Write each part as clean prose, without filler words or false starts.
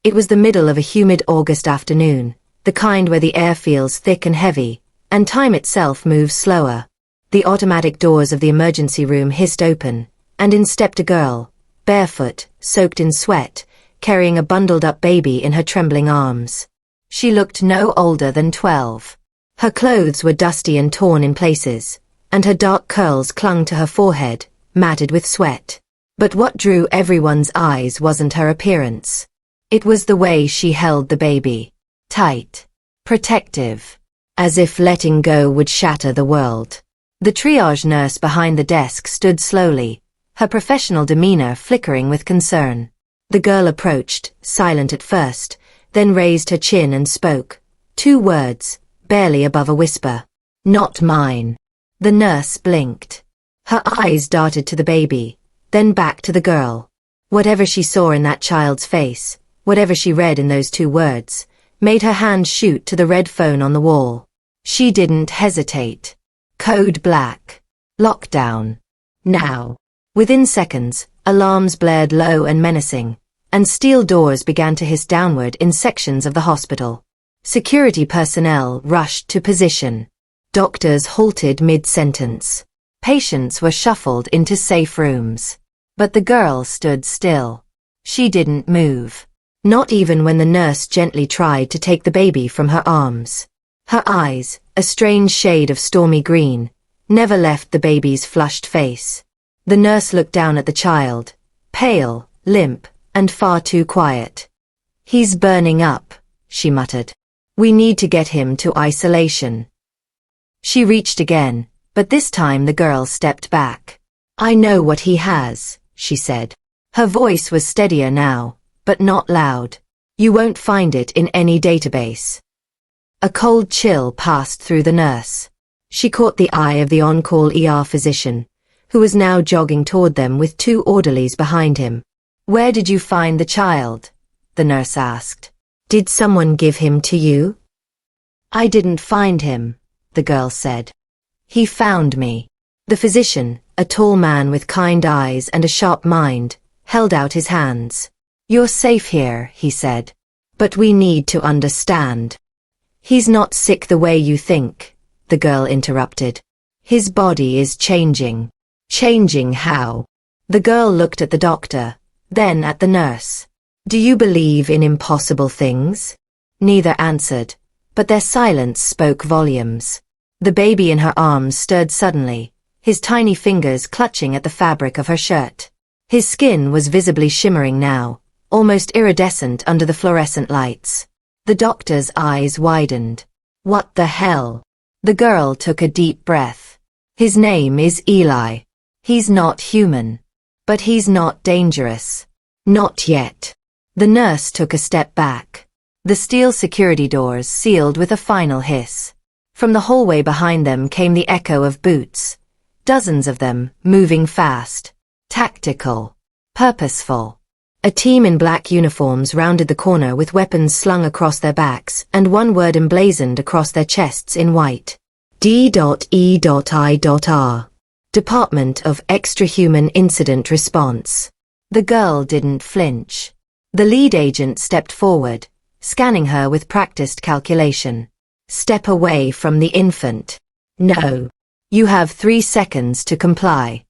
It was the middle of a humid August afternoon, the kind where the air feels thick and heavy, and time itself moves slower. The automatic doors of the emergency room hissed open, and in stepped a girl, barefoot, soaked in sweat, carrying a bundled-up baby in her trembling arms. She looked no older than 12. Her clothes were dusty and torn in places, and her dark curls clung to her forehead, matted with sweat. But what drew everyone's eyes wasn't her appearance. It was the way she held the baby. Tight. Protective. As if letting go would shatter the world. The triage nurse behind the desk stood slowly, her professional demeanor flickering with concern. The girl approached, silent at first, then raised her chin and spoke. 2 words, barely above a whisper. Not mine. The nurse blinked. Her eyes darted to the baby, then back to the girl. Whatever she saw in that child's face, whatever she read in those 2 words, made her hand shoot to the red phone on the wall. She didn't hesitate. Code black. Lockdown. Now. Within seconds, alarms blared low and menacing, and steel doors began to hiss downward in sections of the hospital. Security personnel rushed to position. Doctors halted mid-sentence. Patients were shuffled into safe rooms. But the girl stood still. She didn't move. Not even when the nurse gently tried to take the baby from her arms. Her eyes, a strange shade of stormy green, never left the baby's flushed face. The nurse looked down at the child, pale, limp, and far too quiet. He's burning up, she muttered. We need to get him to isolation. She reached again, but this time the girl stepped back. I know what he has, she said. Her voice was steadier now, but not loud. You won't find it in any database. A cold chill passed through the nurse. She caught the eye of the on-call ER physician, who was now jogging toward them with 2 orderlies behind him. Where did you find the child? The nurse asked. Did someone give him to you? I didn't find him, the girl said. He found me. The physician, a tall man with kind eyes and a sharp mind, held out his hands. You're safe here, he said. But we need to understand. He's not sick the way you think, the girl interrupted. His body is changing. Changing how? The girl looked at the doctor, then at the nurse. Do you believe in impossible things? Neither answered, but their silence spoke volumes. The baby in her arms stirred suddenly, his tiny fingers clutching at the fabric of her shirt. His skin was visibly shimmering now, almost iridescent under the fluorescent lights. The doctor's eyes widened. What the hell? The girl took a deep breath. His name is Eli. He's not human. But he's not dangerous. Not yet. The nurse took a step back. The steel security doors sealed with a final hiss. From the hallway behind them came the echo of boots. Dozens of them, moving fast. Tactical. Purposeful. A team in black uniforms rounded the corner with weapons slung across their backs and one word emblazoned across their chests in white. D.E.I.R. Department of Extrahuman Incident Response. The girl didn't flinch. The lead agent stepped forward, scanning her with practiced calculation. Step away from the infant. No. You have 3 seconds to comply.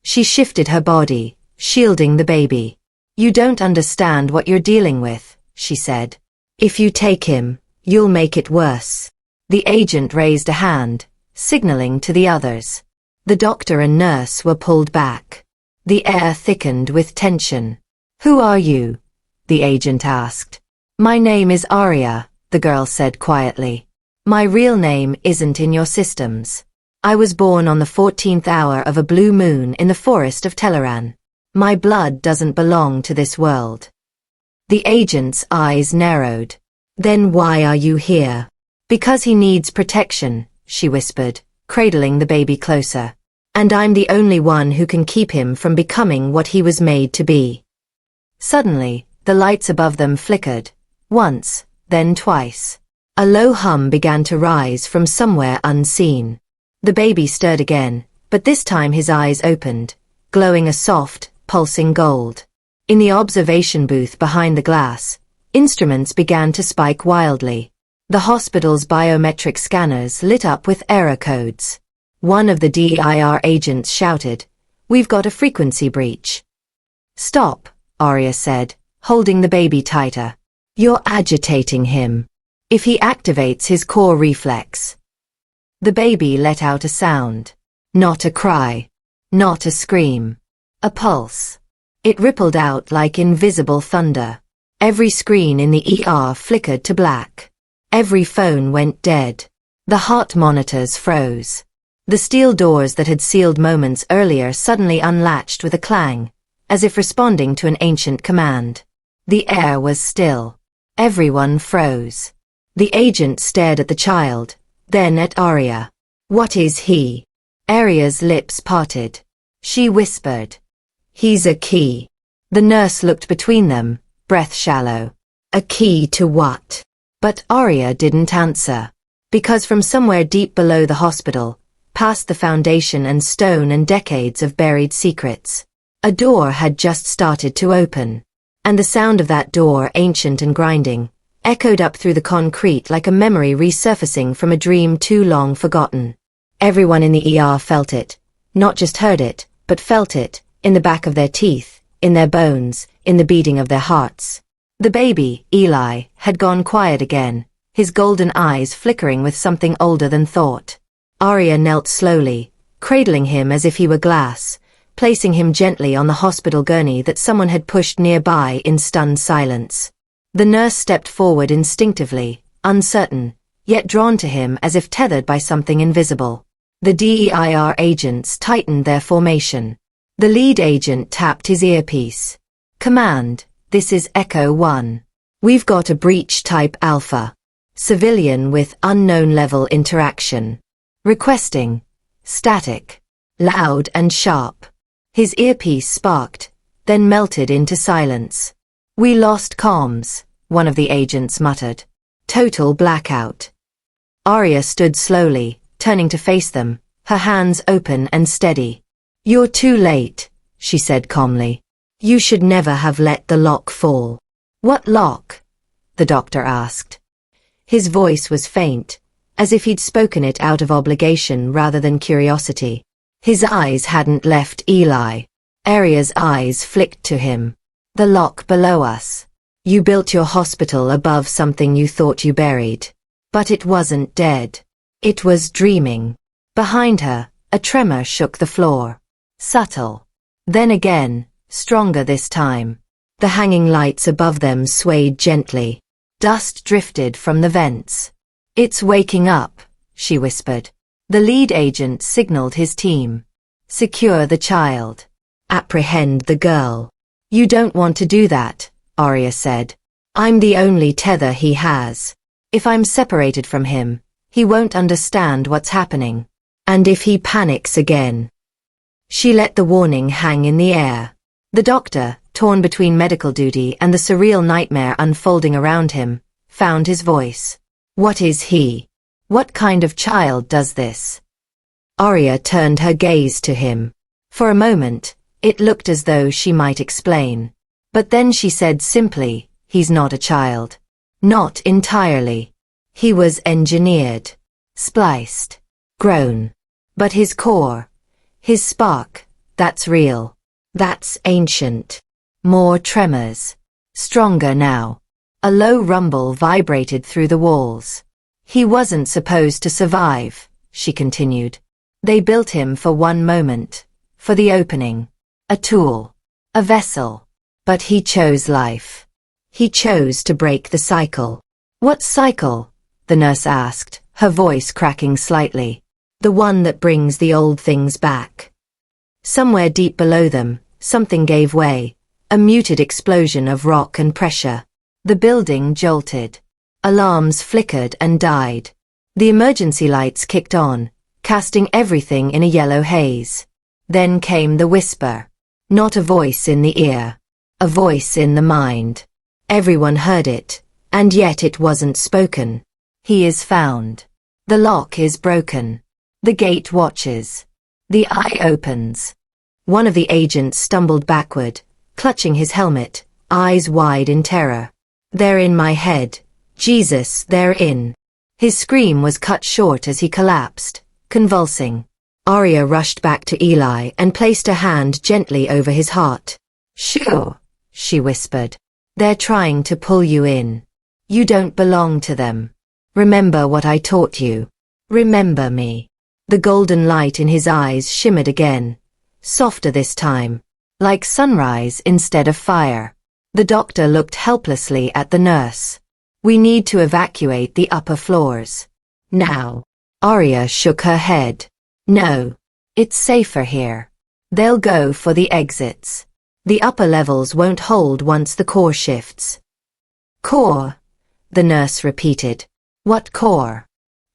She shifted her body, shielding the baby. You don't understand what you're dealing with, she said. If you take him, you'll make it worse. The agent raised a hand, signaling to the others. The doctor and nurse were pulled back. The air thickened with tension. Who are you? The agent asked. My name is Arya, the girl said quietly. My real name isn't in your systems. I was born on the 14th hour of a blue moon in the forest of Teleran. My blood doesn't belong to this world. The agent's eyes narrowed. Then why are you here? Because he needs protection, she whispered, cradling the baby closer. And I'm the only one who can keep him from becoming what he was made to be. Suddenly, the lights above them flickered. Once, then twice. A low hum began to rise from somewhere unseen. The baby stirred again, but this time his eyes opened, glowing a soft, pulsing gold. In the observation booth behind the glass, Instruments began to spike wildly. The hospital's biometric scanners lit up with error codes. One of the DIR agents shouted, "We've got a frequency breach." "Stop," Arya said, holding the baby tighter. "You're agitating him. If he activates his core reflex." The baby let out a sound. Not a cry. Not a scream. A pulse. It rippled out like invisible thunder. Every screen in the ER flickered to black. Every phone went dead. The heart monitors froze. The steel doors that had sealed moments earlier suddenly unlatched with a clang, as if responding to an ancient command. The air was still. Everyone froze. The agent stared at the child, then at Arya. "What is he?" Arya's lips parted. She whispered, "He's a key." The nurse looked between them, breath shallow. A key to what? But Arya didn't answer. Because from somewhere deep below the hospital, past the foundation and stone and decades of buried secrets, a door had just started to open. And the sound of that door, ancient and grinding, echoed up through the concrete like a memory resurfacing from a dream too long forgotten. Everyone in the ER felt it. Not just heard it, but felt it, in the back of their teeth, in their bones, in the beating of their hearts. The baby, Eli, had gone quiet again, his golden eyes flickering with something older than thought. Arya knelt slowly, cradling him as if he were glass, placing him gently on the hospital gurney that someone had pushed nearby in stunned silence. The nurse stepped forward instinctively, uncertain, yet drawn to him as if tethered by something invisible. The DEIR agents tightened their formation. The lead agent tapped his earpiece. "Command, this is Echo 1. We've got a breach type Alpha. Civilian with unknown level interaction. Requesting. Static. Loud and sharp." His earpiece sparked, then melted into silence. "We lost comms," one of the agents muttered. "Total blackout." Arya stood slowly, turning to face them, her hands open and steady. "You're too late," she said calmly. "You should never have let the lock fall." "What lock?" the doctor asked. His voice was faint, as if he'd spoken it out of obligation rather than curiosity. His eyes hadn't left Eli. Arya's eyes flicked to him. "The lock below us. You built your hospital above something you thought you buried. But it wasn't dead. It was dreaming." Behind her, a tremor shook the floor. Subtle. Then again, stronger this time. The hanging lights above them swayed gently. Dust drifted from the vents. "It's waking up," she whispered. The lead agent signaled his team. "Secure the child. Apprehend the girl." "You don't want to do that," Arya said. "I'm the only tether he has. If I'm separated from him, he won't understand what's happening. And if he panics again." She let the warning hang in the air. The doctor, torn between medical duty and the surreal nightmare unfolding around him, found his voice. "What is he? What kind of child does this?" Arya turned her gaze to him. For a moment, it looked as though she might explain. But then she said simply, "He's not a child. Not entirely. He was engineered. Spliced. Grown. But his core, his spark, that's real. That's ancient." More tremors. Stronger now. A low rumble vibrated through the walls. "He wasn't supposed to survive," she continued. "They built him for one moment. For the opening. A tool. A vessel. But he chose life. He chose to break the cycle." "What cycle?" the nurse asked, her voice cracking slightly. "The one that brings the old things back." Somewhere deep below them, something gave way. A muted explosion of rock and pressure. The building jolted. Alarms flickered and died. The emergency lights kicked on, casting everything in a yellow haze. Then came the whisper. Not a voice in the ear. A voice in the mind. Everyone heard it, and yet it wasn't spoken. "He is found. The lock is broken. The gate watches. The eye opens." One of the agents stumbled backward, clutching his helmet, eyes wide in terror. They're in my head. Jesus, they're in. His scream was cut short as he collapsed, convulsing. Arya rushed back to Eli and placed a hand gently over his heart. Sure, she whispered. They're trying to pull you in. You don't belong to them. Remember what I taught you. Remember me. The golden light in his eyes shimmered again, softer this time, like sunrise instead of fire. The doctor looked helplessly at the nurse. We need to evacuate the upper floors. Now. Arya shook her head. No. It's safer here. They'll go for the exits. The upper levels won't hold once the core shifts. Core? The nurse repeated. What core?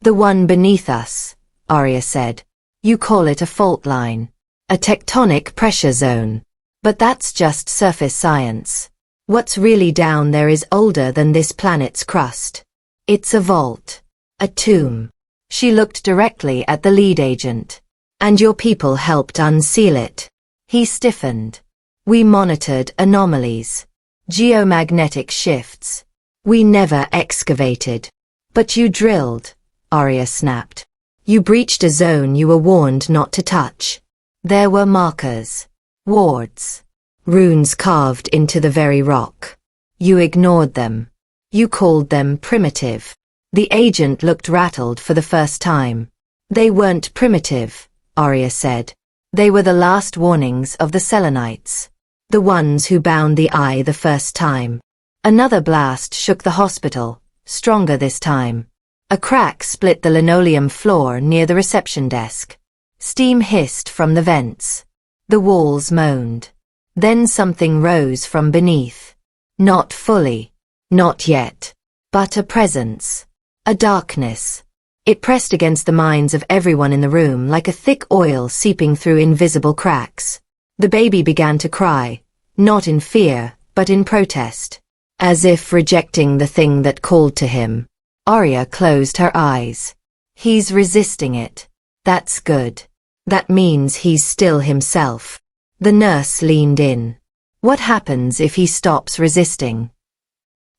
The one beneath us, Arya said. You call it a fault line. A tectonic pressure zone. But that's just surface science. What's really down there is older than this planet's crust. It's a vault. A tomb. She looked directly at the lead agent. And your people helped unseal it. He stiffened. We monitored anomalies. Geomagnetic shifts. We never excavated. But you drilled, Arya snapped. You breached a zone you were warned not to touch. There were markers. Wards. Runes carved into the very rock. You ignored them. You called them primitive. The agent looked rattled for the first time. They weren't primitive, Arya said. They were the last warnings of the Selenites. The ones who bound the eye the first time. Another blast shook the hospital, stronger this time. A crack split the linoleum floor near the reception desk. Steam hissed from the vents. The walls moaned. Then something rose from beneath. Not fully. Not yet. But a presence. A darkness. It pressed against the minds of everyone in the room like a thick oil seeping through invisible cracks. The baby began to cry, not in fear, but in protest. As if rejecting the thing that called to him. Arya closed her eyes. He's resisting it. That's good. That means he's still himself. The nurse leaned in. What happens if he stops resisting?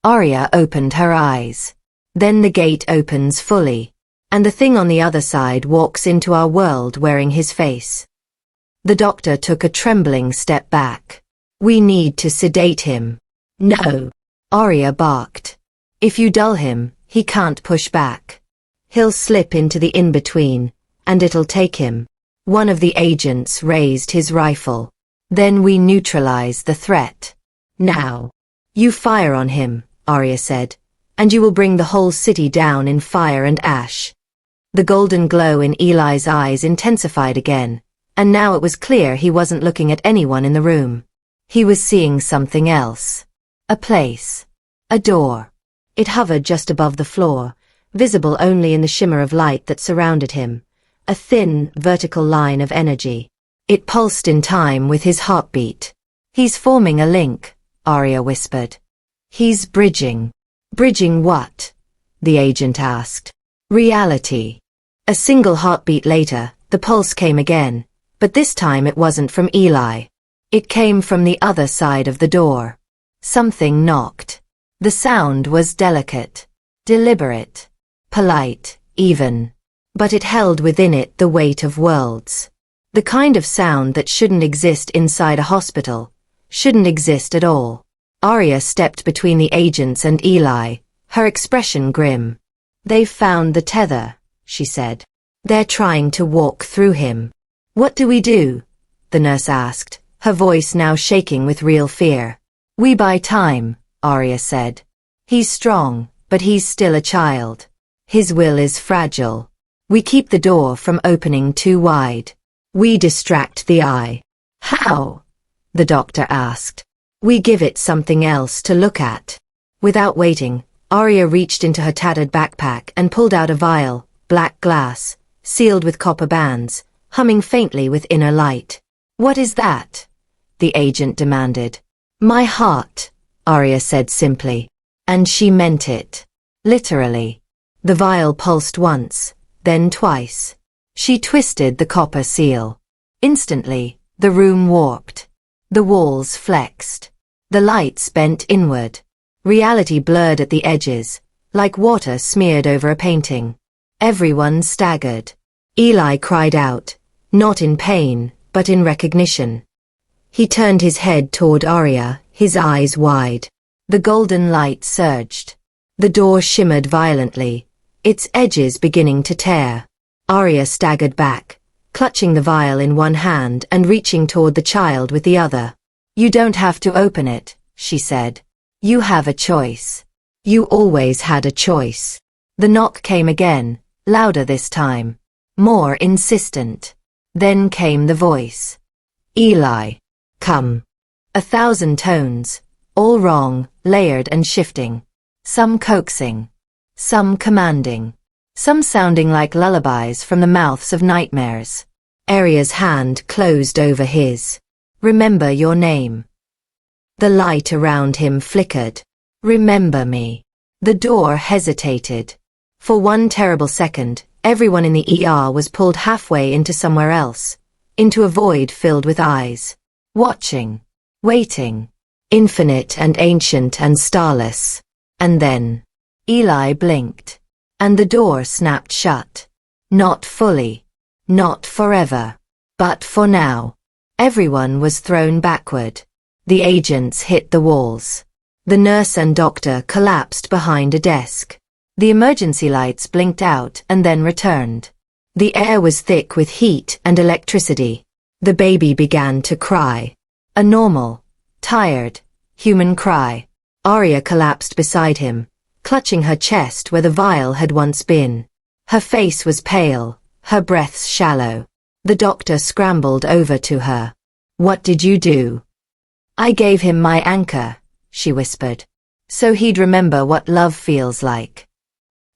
Arya opened her eyes. Then the gate opens fully, and the thing on the other side walks into our world wearing his face. The doctor took a trembling step back. We need to sedate him. No, Arya barked. If you dull him, he can't push back. He'll slip into the in-between, and it'll take him. One of the agents raised his rifle. Then we neutralize the threat. Now. You fire on him, Arya said, and you will bring the whole city down in fire and ash. The golden glow in Eli's eyes intensified again, and now it was clear he wasn't looking at anyone in the room. He was seeing something else. A place. A door. It hovered just above the floor, visible only in the shimmer of light that surrounded him. A thin, vertical line of energy. It pulsed in time with his heartbeat. He's forming a link, Arya whispered. He's bridging. Bridging what? The agent asked. Reality. A single heartbeat later, the pulse came again, but this time it wasn't from Eli. It came from the other side of the door. Something knocked. The sound was delicate, deliberate, polite, even. But it held within it the weight of worlds. The kind of sound that shouldn't exist inside a hospital, shouldn't exist at all. Arya stepped between the agents and Eli, her expression grim. They've found the tether, she said. They're trying to walk through him. What do we do? The nurse asked, her voice now shaking with real fear. We buy time, Arya said. He's strong, but he's still a child. His will is fragile. We keep the door from opening too wide. We distract the eye. How? The doctor asked. We give it something else to look at. Without waiting, Arya reached into her tattered backpack and pulled out a vial, black glass, sealed with copper bands, humming faintly with inner light. What is that? The agent demanded. My heart, Arya said simply. And she meant it. Literally. The vial pulsed once, then twice. She twisted the copper seal. Instantly, the room warped. The walls flexed. The lights bent inward. Reality blurred at the edges, like water smeared over a painting. Everyone staggered. Eli cried out, not in pain, but in recognition. He turned his head toward Arya, his eyes wide. The golden light surged. The door shimmered violently, its edges beginning to tear. Arya staggered back, clutching the vial in one hand and reaching toward the child with the other. You don't have to open it, she said. You have a choice. You always had a choice. The knock came again, louder this time, more insistent. Then came the voice. Eli, come. 1,000 tones, all wrong, layered and shifting. Some coaxing, some commanding, some sounding like lullabies from the mouths of nightmares. Arya's hand closed over his. Remember your name. The light around him flickered. Remember me. The door hesitated. For one terrible second, everyone in the ER was pulled halfway into somewhere else, into a void filled with eyes. Watching. Waiting. Infinite and ancient and starless. And then, Eli blinked, and the door snapped shut. Not fully. Not forever. But for now. Everyone was thrown backward. The agents hit the walls. The nurse and doctor collapsed behind a desk. The emergency lights blinked out and then returned. The air was thick with heat and electricity. The baby began to cry. A normal, tired, human cry. Arya collapsed beside him, clutching her chest where the vial had once been. Her face was pale, her breaths shallow. The doctor scrambled over to her. What did you do? I gave him my anchor, she whispered, so he'd remember what love feels like.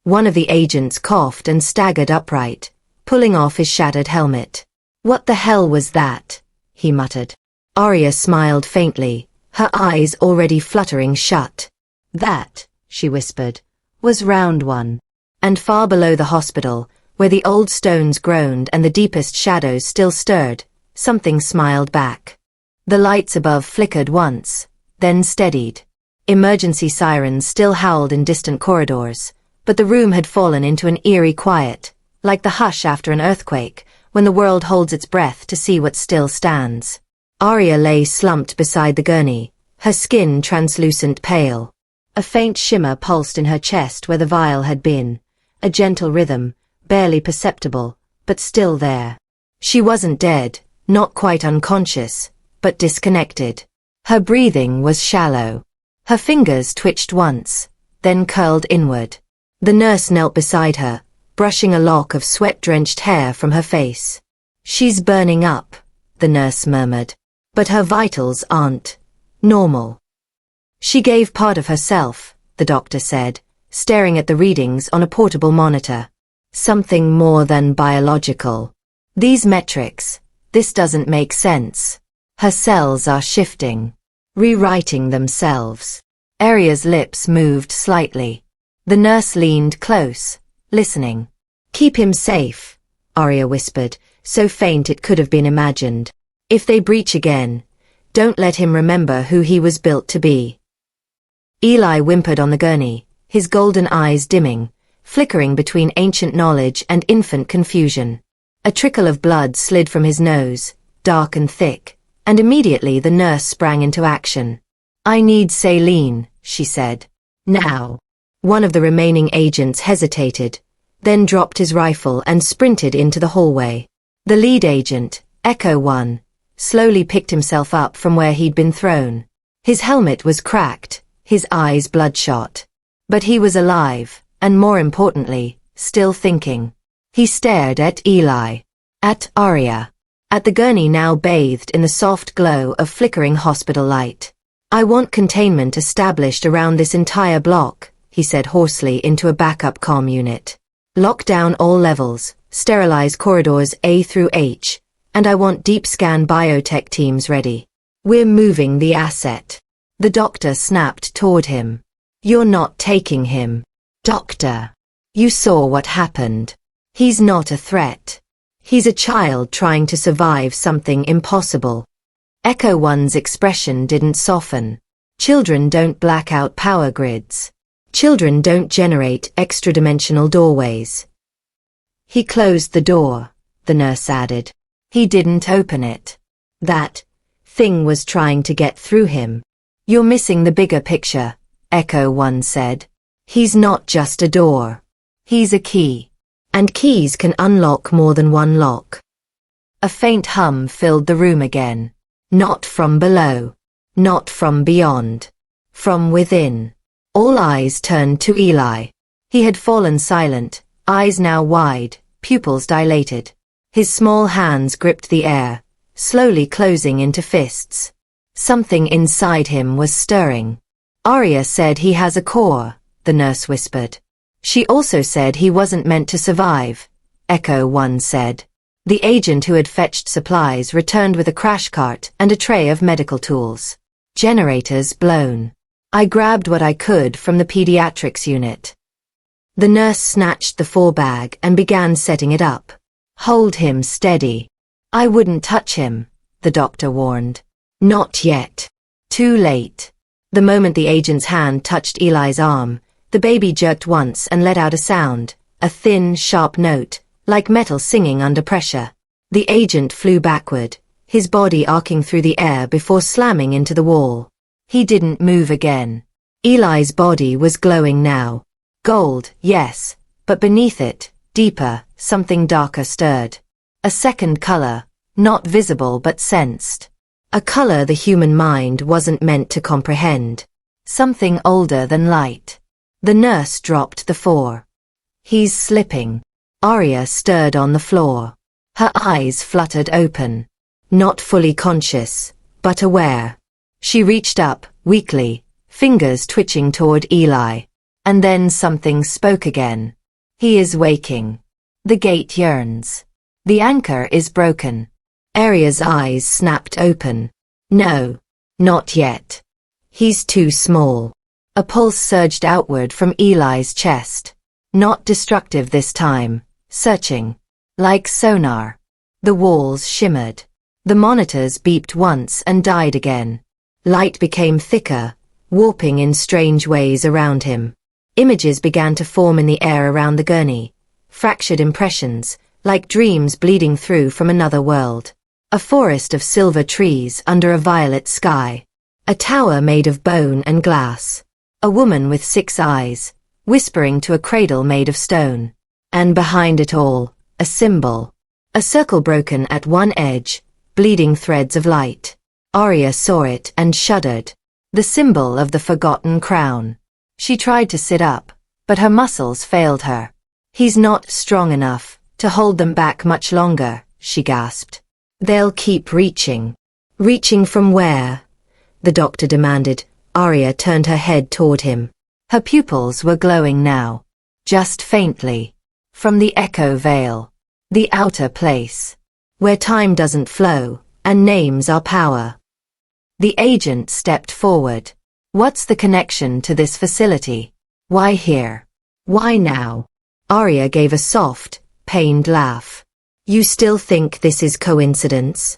One of the agents coughed and staggered upright, pulling off his shattered helmet. What the hell was that? He muttered. Arya smiled faintly, her eyes already fluttering shut. That, she whispered, was round one. And far below the hospital, where the old stones groaned and the deepest shadows still stirred, something smiled back. The lights above flickered once, then steadied. Emergency sirens still howled in distant corridors, but the room had fallen into an eerie quiet, like the hush after an earthquake, when the world holds its breath to see what still stands. Arya lay slumped beside the gurney, her skin translucent pale. A faint shimmer pulsed in her chest where the vial had been, a gentle rhythm, barely perceptible, but still there. She wasn't dead, not quite unconscious, but disconnected. Her breathing was shallow. Her fingers twitched once, then curled inward. The nurse knelt beside her, brushing a lock of sweat-drenched hair from her face. She's burning up, the nurse murmured. But her vitals aren't normal. She gave part of herself, the doctor said, staring at the readings on a portable monitor. Something more than biological. These metrics, this doesn't make sense. Her cells are shifting, rewriting themselves. Arya's lips moved slightly. The nurse leaned close, listening. Keep him safe, Arya whispered, so faint it could have been imagined. If they breach again, don't let him remember who he was built to be. Eli whimpered on the gurney, his golden eyes dimming, flickering between ancient knowledge and infant confusion. A trickle of blood slid from his nose, dark and thick, and immediately the nurse sprang into action. I need saline, she said. Now. One of the remaining agents hesitated, then dropped his rifle and sprinted into the hallway. The lead agent, Echo 1, slowly picked himself up from where he'd been thrown. His helmet was cracked, his eyes bloodshot. But he was alive, and more importantly, still thinking. He stared at Eli, at Arya, at the gurney now bathed in the soft glow of flickering hospital light. I want containment established around this entire block, he said hoarsely into a backup comm unit. Lock down all levels, sterilize corridors A through H, and I want deep scan biotech teams ready. We're moving the asset. The doctor snapped toward him. You're not taking him. Doctor. You saw what happened. He's not a threat. He's a child trying to survive something impossible. Echo 1's expression didn't soften. Children don't black out power grids. Children don't generate extra-dimensional doorways. He closed the door, the nurse added. He didn't open it. That thing was trying to get through him. You're missing the bigger picture, Echo 1 said. He's not just a door. He's a key. And keys can unlock more than one lock. A faint hum filled the room again. Not from below. Not from beyond. From within. All eyes turned to Eli. He had fallen silent, eyes now wide, pupils dilated. His small hands gripped the air, slowly closing into fists. Something inside him was stirring. Arya said he has a core, the nurse whispered. She also said he wasn't meant to survive, Echo 1 said. The agent who had fetched supplies returned with a crash cart and a tray of medical tools. Generators blown. I grabbed what I could from the pediatrics unit. The nurse snatched the 4-bag and began setting it up. Hold him steady. I wouldn't touch him, the doctor warned. Not yet. Too late. The moment the agent's hand touched Eli's arm, the baby jerked once and let out a sound, a thin, sharp note, like metal singing under pressure. The agent flew backward, his body arcing through the air before slamming into the wall. He didn't move again. Eli's body was glowing now. Gold, yes, but beneath it, deeper, something darker stirred. A second color, not visible but sensed. A color the human mind wasn't meant to comprehend. Something older than light. The nurse dropped the 4. He's slipping. Arya stirred on the floor. Her eyes fluttered open. Not fully conscious, but aware. She reached up, weakly, fingers twitching toward Eli. And then something spoke again. He is waking. The gate yearns. The anchor is broken. Arya's eyes snapped open. No. Not yet. He's too small. A pulse surged outward from Eli's chest. Not destructive this time. Searching. Like sonar. The walls shimmered. The monitors beeped once and died again. Light became thicker, warping in strange ways around him. Images began to form in the air around the gurney. Fractured impressions, like dreams bleeding through from another world. A forest of silver trees under a violet sky. A tower made of bone and glass. A woman with 6 eyes, whispering to a cradle made of stone. And behind it all, a symbol. A circle broken at one edge, bleeding threads of light. Arya saw it and shuddered. The symbol of the forgotten crown. She tried to sit up, but her muscles failed her. He's not strong enough to hold them back much longer, she gasped. They'll keep reaching. Reaching from where? The doctor demanded. Arya turned her head toward him. Her pupils were glowing now. Just faintly. From the Echo Veil. The outer place. Where time doesn't flow, and names are power. The agent stepped forward. What's the connection to this facility? Why here? Why now? Arya gave a soft, pained laugh. You still think this is coincidence?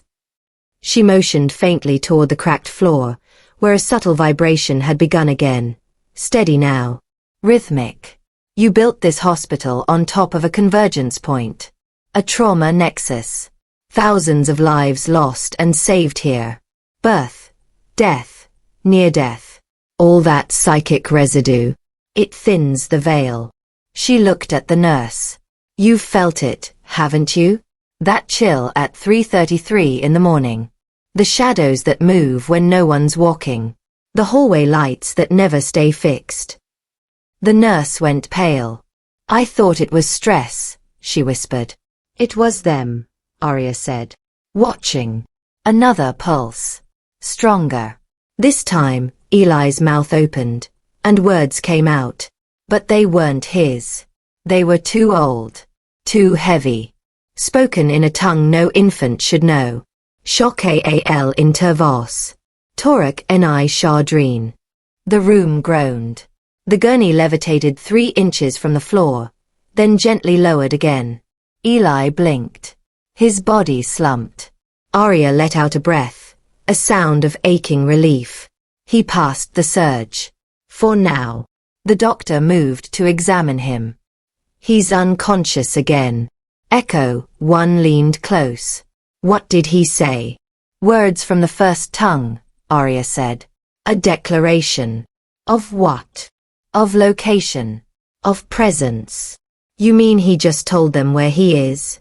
She motioned faintly toward the cracked floor, where a subtle vibration had begun again. Steady now. Rhythmic. You built this hospital on top of a convergence point. A trauma nexus. Thousands of lives lost and saved here. Birth. Death. Near death. All that psychic residue. It thins the veil. She looked at the nurse. You've felt it, haven't you? That chill at 3:33 in the morning. The shadows that move when no one's walking. The hallway lights that never stay fixed. The nurse went pale. I thought it was stress, she whispered. It was them, Arya said. Watching. Another pulse. Stronger. This time, Eli's mouth opened, and words came out. But they weren't his. They were too old. Too heavy. Spoken in a tongue no infant should know. Shock al intervos. Torak ni shardreen. The room groaned. The gurney levitated 3 inches from the floor, then gently lowered again. Eli blinked. His body slumped. Arya let out a breath, a sound of aching relief. He passed the surge. For now. The doctor moved to examine him. He's unconscious again. Echo 1 leaned close. What did he say? Words from the first tongue, Arya said. A declaration. Of what? Of location. Of presence. You mean he just told them where he is?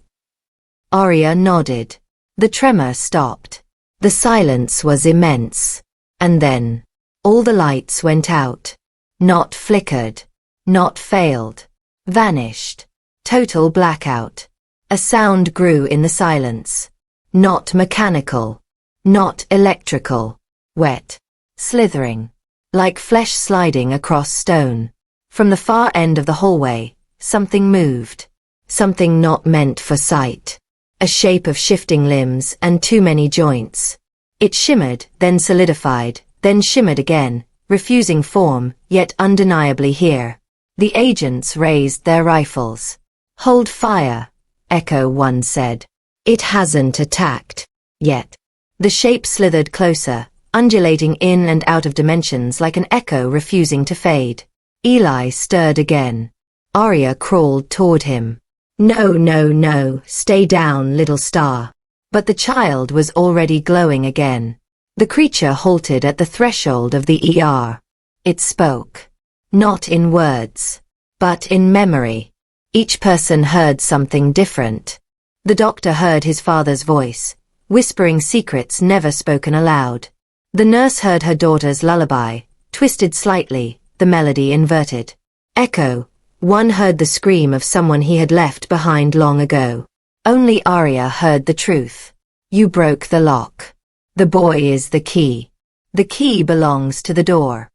Arya nodded. The tremor stopped. The silence was immense. And then, all the lights went out. Not flickered. Not failed. Vanished. Total blackout. A sound grew in the silence. Not mechanical. Not electrical. Wet. Slithering. Like flesh sliding across stone. From the far end of the hallway, something moved. Something not meant for sight. A shape of shifting limbs and too many joints. It shimmered, then solidified, then shimmered again, refusing form, yet undeniably here. The agents raised their rifles. Hold fire, Echo 1 said. It hasn't attacked. Yet. The shape slithered closer, undulating in and out of dimensions like an echo refusing to fade. Eli stirred again. Arya crawled toward him. No, no, no, stay down, little star. But the child was already glowing again. The creature halted at the threshold of the ER. It spoke. Not in words, but in memory. Each person heard something different. The doctor heard his father's voice, whispering secrets never spoken aloud. The nurse heard her daughter's lullaby, twisted slightly, the melody inverted. Echo 1 heard the scream of someone he had left behind long ago. Only Arya heard the truth. You broke the lock. The boy is the key. The key belongs to the door.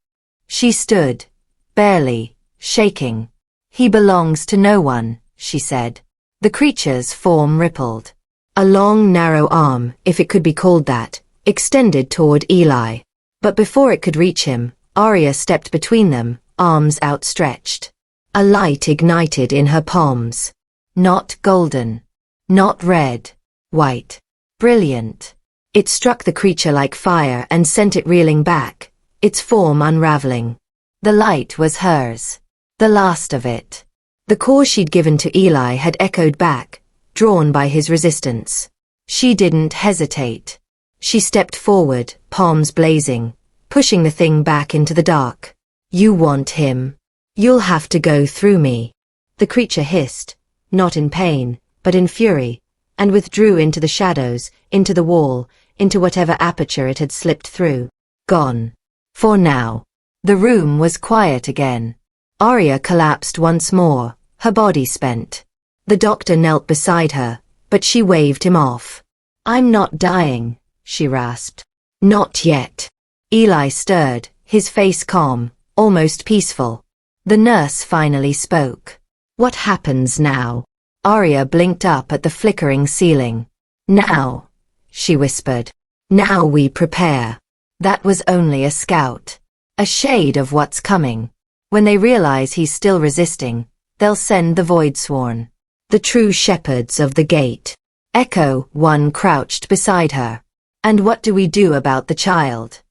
She stood, barely, shaking. He belongs to no one, she said. The creature's form rippled. A long, narrow arm, if it could be called that, extended toward Eli. But before it could reach him, Arya stepped between them, arms outstretched. A light ignited in her palms. Not golden. Not red. White. Brilliant. It struck the creature like fire and sent it reeling back, its form unraveling. The light was hers. The last of it. The call she'd given to Eli had echoed back, drawn by his resistance. She didn't hesitate. She stepped forward, palms blazing, pushing the thing back into the dark. You want him. You'll have to go through me. The creature hissed, not in pain, but in fury, and withdrew into the shadows, into the wall, into whatever aperture it had slipped through. Gone. For now. The room was quiet again. Arya collapsed once more, her body spent. The doctor knelt beside her, but she waved him off. I'm not dying, she rasped. Not yet. Eli stirred, his face calm, almost peaceful. The nurse finally spoke. What happens now? Arya blinked up at the flickering ceiling. Now, she whispered. Now we prepare. That was only a scout. A shade of what's coming. When they realize he's still resisting, they'll send the Voidsworn. The true shepherds of the gate. Echo 1 crouched beside her. And what do we do about the child?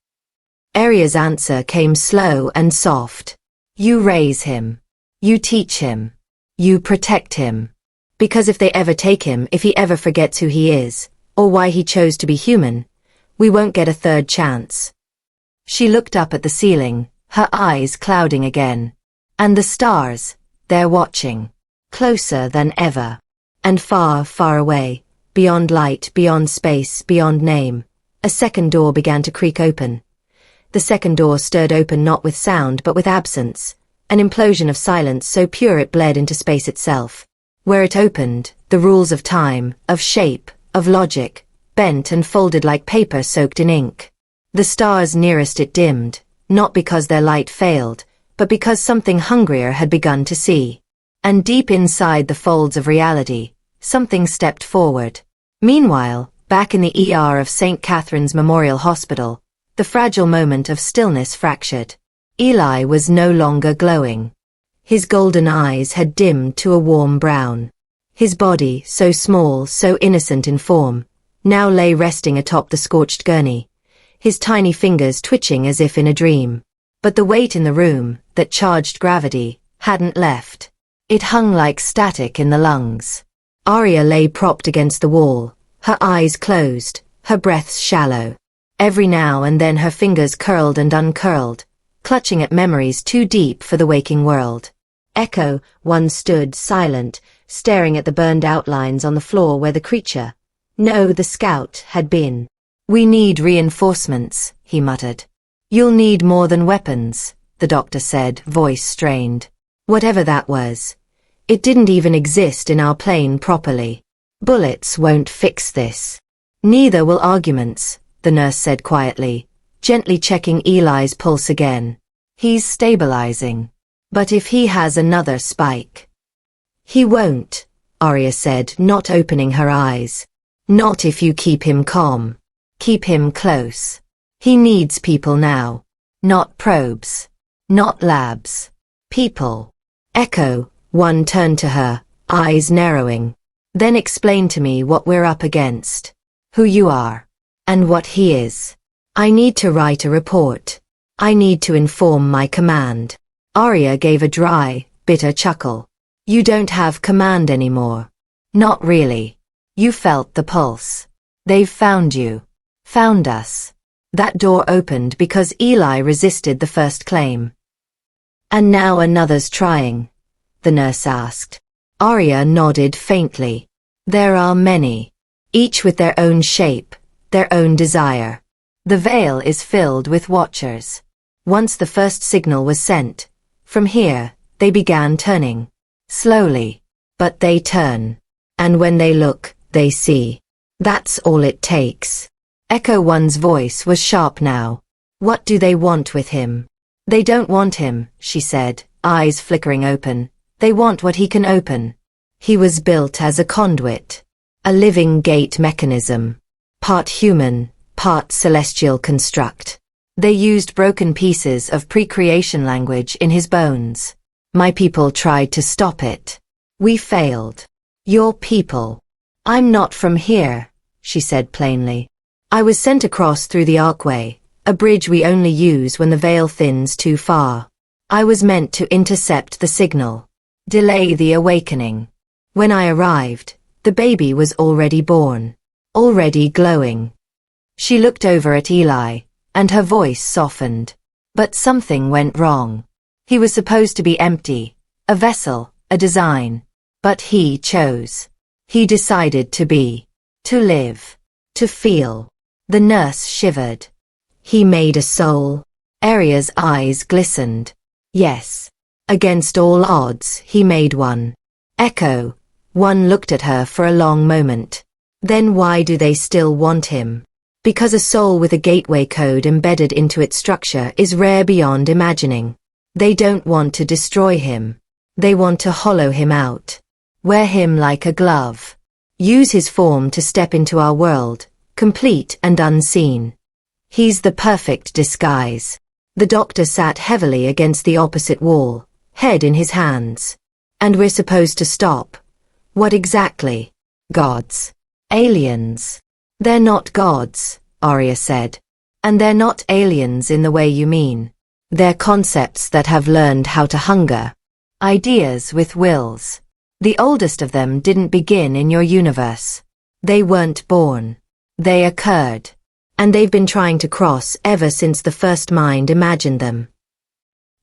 Arya's answer came slow and soft. You raise him. You teach him. You protect him. Because if they ever take him, if he ever forgets who he is, or why he chose to be human, we won't get a third chance. She looked up at the ceiling, her eyes clouding again. And the stars, they're watching. Closer than ever. And far, far away, beyond light, beyond space, beyond name, a second door began to creak open. The second door stirred open not with sound but with absence, an implosion of silence so pure it bled into space itself. Where it opened, the rules of time, of shape, of logic, bent and folded like paper soaked in ink. The stars nearest it dimmed, not because their light failed, but because something hungrier had begun to see. And deep inside the folds of reality, something stepped forward. Meanwhile, back in the ER of St. Catherine's Memorial Hospital, the fragile moment of stillness fractured. Eli was no longer glowing. His golden eyes had dimmed to a warm brown. His body, so small, so innocent in form, now lay resting atop the scorched gurney, his tiny fingers twitching as if in a dream. But the weight in the room, that charged gravity, hadn't left. It hung like static in the lungs. Arya lay propped against the wall, her eyes closed, her breaths shallow. Every now and then her fingers curled and uncurled, clutching at memories too deep for the waking world. Echo, one stood silent, staring at the burned outlines on the floor where the creature, no, the scout, had been. "We need reinforcements," he muttered. "You'll need more than weapons," the doctor said, voice strained. "Whatever that was. It didn't even exist in our plane properly. Bullets won't fix this." "Neither will arguments," the nurse said quietly, gently checking Eli's pulse again. "He's stabilizing. But if he has another spike..." "He won't," Arya said, not opening her eyes. "Not if you keep him calm. Keep him close. He needs people now. Not probes. Not labs. People." Echo, one turned to her, eyes narrowing. "Then explain to me what we're up against. Who you are. And what he is. I need to write a report. I need to inform my command." Arya gave a dry, bitter chuckle. "You don't have command anymore." "Not really. You felt the pulse. They've found you. Found us." That door opened because Eli resisted the first claim. "And now another's trying?" the nurse asked. Arya nodded faintly. "There are many. Each with their own shape, their own desire. The veil is filled with watchers. Once the first signal was sent, from here, they began turning. Slowly. But they turn. And when they look, they see. That's all it takes." Echo One's voice was sharp now. "What do they want with him?" "They don't want him," she said, eyes flickering open. "They want what he can open. He was built as a conduit. A living gate mechanism. Part human, part celestial construct. They used broken pieces of pre-creation language in his bones. My people tried to stop it. We failed. Your people. I'm not from here," she said plainly. "I was sent across through the archway, a bridge we only use when the veil thins too far. I was meant to intercept the signal. Delay the awakening. When I arrived, the baby was already born. Already glowing." She looked over at Eli, and her voice softened. "But something went wrong. He was supposed to be empty, a vessel, a design. But he chose. He decided to be. To live. To feel." The nurse shivered. "He made a soul?" Arya's eyes glistened. "Yes. Against all odds, he made one." Echo. One looked at her for a long moment. "Then why do they still want him?" "Because a soul with a gateway code embedded into its structure is rare beyond imagining. They don't want to destroy him. They want to hollow him out. Wear him like a glove. Use his form to step into our world, complete and unseen. He's the perfect disguise." The doctor sat heavily against the opposite wall, head in his hands. "And we're supposed to stop? What exactly? Gods? Aliens?" "They're not gods," Arya said. "And they're not aliens in the way you mean. They're concepts that have learned how to hunger. Ideas with wills. The oldest of them didn't begin in your universe. They weren't born. They occurred. And they've been trying to cross ever since the first mind imagined them."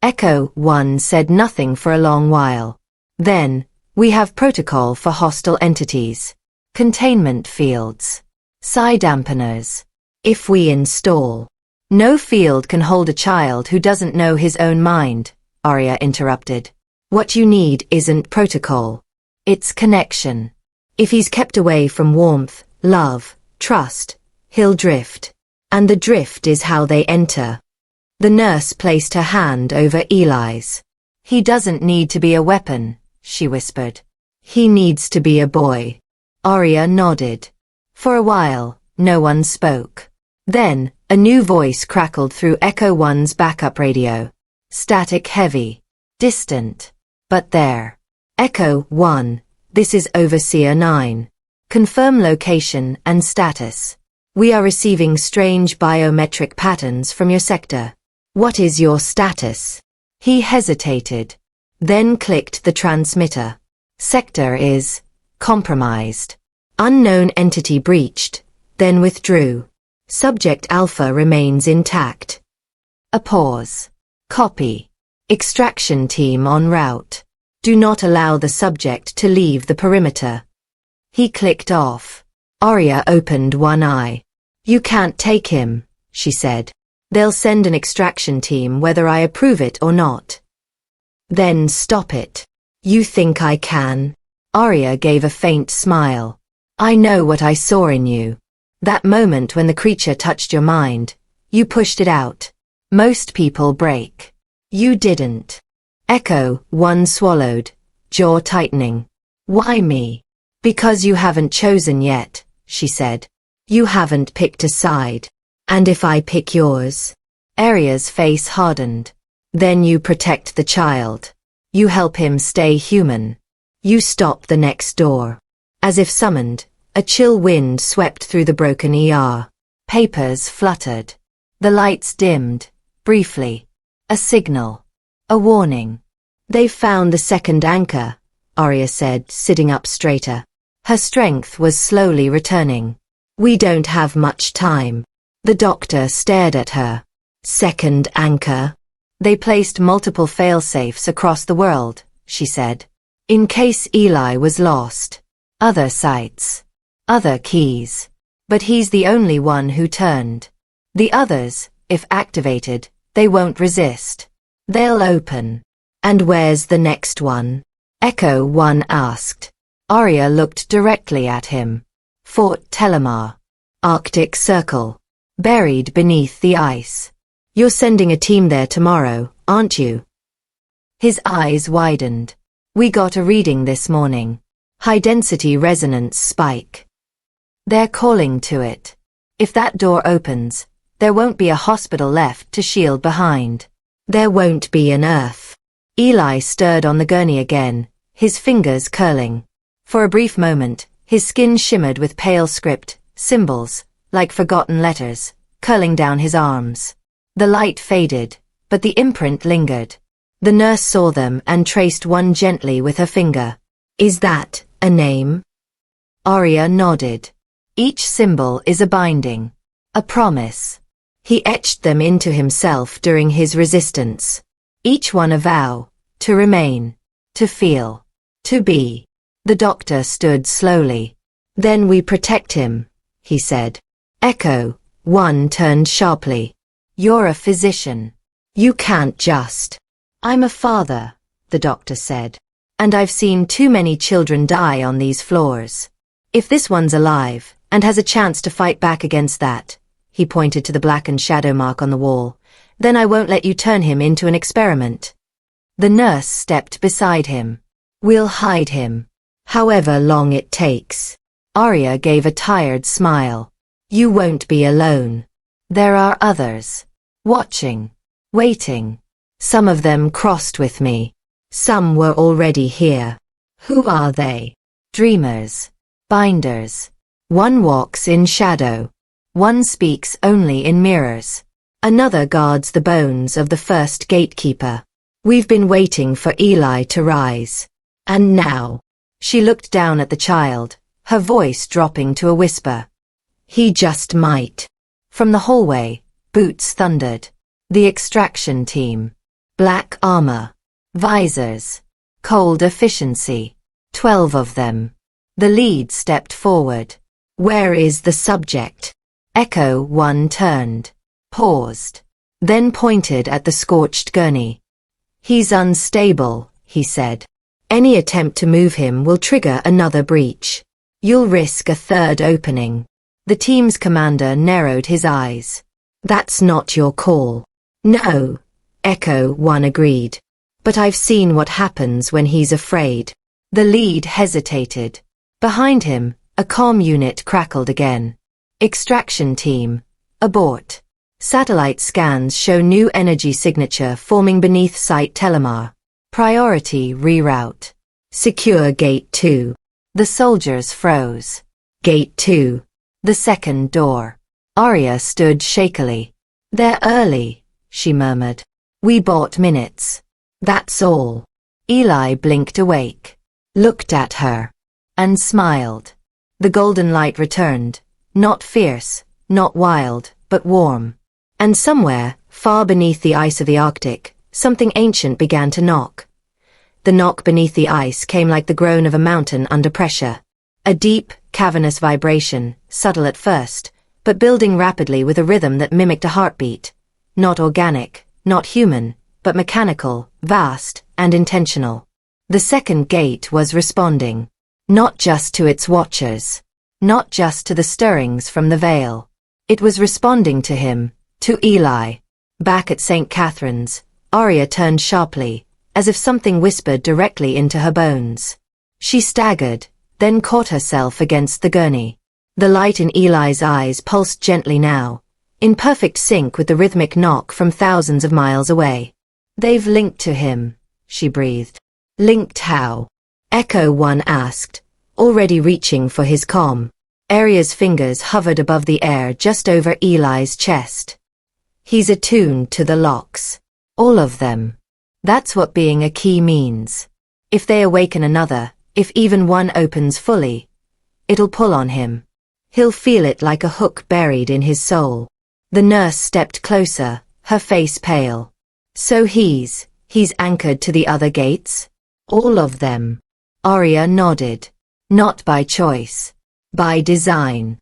Echo One said nothing for a long while. "Then, we have protocol for hostile entities. Containment fields. Psi dampeners. If we install..." "No field can hold a child who doesn't know his own mind," Arya interrupted. "What you need isn't protocol. It's connection. If he's kept away from warmth, love, trust, he'll drift. And the drift is how they enter." The nurse placed her hand over Eli's. "He doesn't need to be a weapon," she whispered. "He needs to be a boy." Arya nodded. For a while, no one spoke. Then, a new voice crackled through Echo One's backup radio. Static heavy. Distant. But there. "Echo One, this is Overseer 9. Confirm location and status." We are receiving strange biometric patterns from your sector. What is your status? He hesitated, then clicked the transmitter. Sector is compromised. Unknown entity breached, then withdrew. Subject Alpha remains intact. A pause. Copy. Extraction team en route. Do not allow the subject to leave the perimeter. He clicked off. Arya opened one eye. You can't take him, she said. They'll send an extraction team whether I approve it or not. Then stop it. You think I can? Arya gave a faint smile. I know what I saw in you. That moment when the creature touched your mind, you pushed it out. Most people break. You didn't. Echo 1 swallowed, jaw tightening. Why me? Because you haven't chosen yet, she said. You haven't picked a side. And if I pick yours? Arya's face hardened. Then you protect the child. You help him stay human. You stop the next door. As if summoned, a chill wind swept through the broken ER. Papers fluttered. The lights dimmed, briefly. A signal. A warning. They've found the second anchor, Arya said, sitting up straighter. Her strength was slowly returning. We don't have much time. The doctor stared at her. Second anchor? They placed multiple fail-safes across the world, she said. In case Eli was lost. Other sites. Other keys. But he's the only one who turned. The others, if activated, they won't resist. They'll open. And where's the next one? Echo 1 asked. Arya looked directly at him. Fort Telemar. Arctic Circle. Buried beneath the ice. You're sending a team there tomorrow, aren't you? His eyes widened. We got a reading this morning. High-density resonance spike. They're calling to it. If that door opens, there won't be a hospital left to shield behind. There won't be an Earth. Eli stirred on the gurney again, his fingers curling. For a brief moment, his skin shimmered with pale script, symbols, like forgotten letters, curling down his arms. The light faded, but the imprint lingered. The nurse saw them and traced one gently with her finger. Is that a name? Arya nodded. Each symbol is a binding, a promise. He etched them into himself during his resistance. Each one a vow, to remain, to feel, to be. The doctor stood slowly. Then we protect him, he said. Echo 1 turned sharply. You're a physician. You can't just. I'm a father, the doctor said. And I've seen too many children die on these floors. If this one's alive, and has a chance to fight back against that, he pointed to the blackened shadow mark on the wall, then I won't let you turn him into an experiment. The nurse stepped beside him. We'll hide him. However long it takes. Arya gave a tired smile. You won't be alone. There are others. Watching. Waiting. Some of them crossed with me. Some were already here. Who are they? Dreamers. Binders. One walks in shadow. One speaks only in mirrors. Another guards the bones of the first gatekeeper. We've been waiting for Eli to rise. And now. She looked down at the child, her voice dropping to a whisper. He just might. From the hallway, boots thundered. The extraction team. Black armor. Visors. Cold efficiency. 12 of them. The lead stepped forward. Where is the subject? Echo 1 turned. Paused. Then pointed at the scorched gurney. He's unstable, he said. Any attempt to move him will trigger another breach. You'll risk a third opening. The team's commander narrowed his eyes. That's not your call. No, Echo 1 agreed. But I've seen what happens when he's afraid. The lead hesitated. Behind him, a comm unit crackled again. Extraction team. Abort. Satellite scans show new energy signature forming beneath site Telemar. Priority reroute. Secure Gate 2. The soldiers froze. Gate 2. The second door. Arya stood shakily. They're early, she murmured. We bought minutes. That's all. Eli blinked awake, looked at her, and smiled. The golden light returned, not fierce, not wild, but warm. And somewhere, far beneath the ice of the Arctic, something ancient began to knock. The knock beneath the ice came like the groan of a mountain under pressure. A deep, cavernous vibration, subtle at first, but building rapidly with a rhythm that mimicked a heartbeat. Not organic, not human, but mechanical, vast, and intentional. The second gate was responding. Not just to its watchers. Not just to the stirrings from the veil. It was responding to him, to Eli. Back at St. Catherine's, Arya turned sharply, as if something whispered directly into her bones. She staggered, then caught herself against the gurney. The light in Eli's eyes pulsed gently now, in perfect sync with the rhythmic knock from thousands of miles away. They've linked to him, she breathed. Linked how? Echo One asked, already reaching for his comm. Arya's fingers hovered above the air just over Eli's chest. He's attuned to the locks. All of them. That's what being a key means. If they awaken another, if even one opens fully, it'll pull on him. He'll feel it like a hook buried in his soul. The nurse stepped closer, her face pale. So he's anchored to the other gates? All of them. Arya nodded. Not by choice. By design.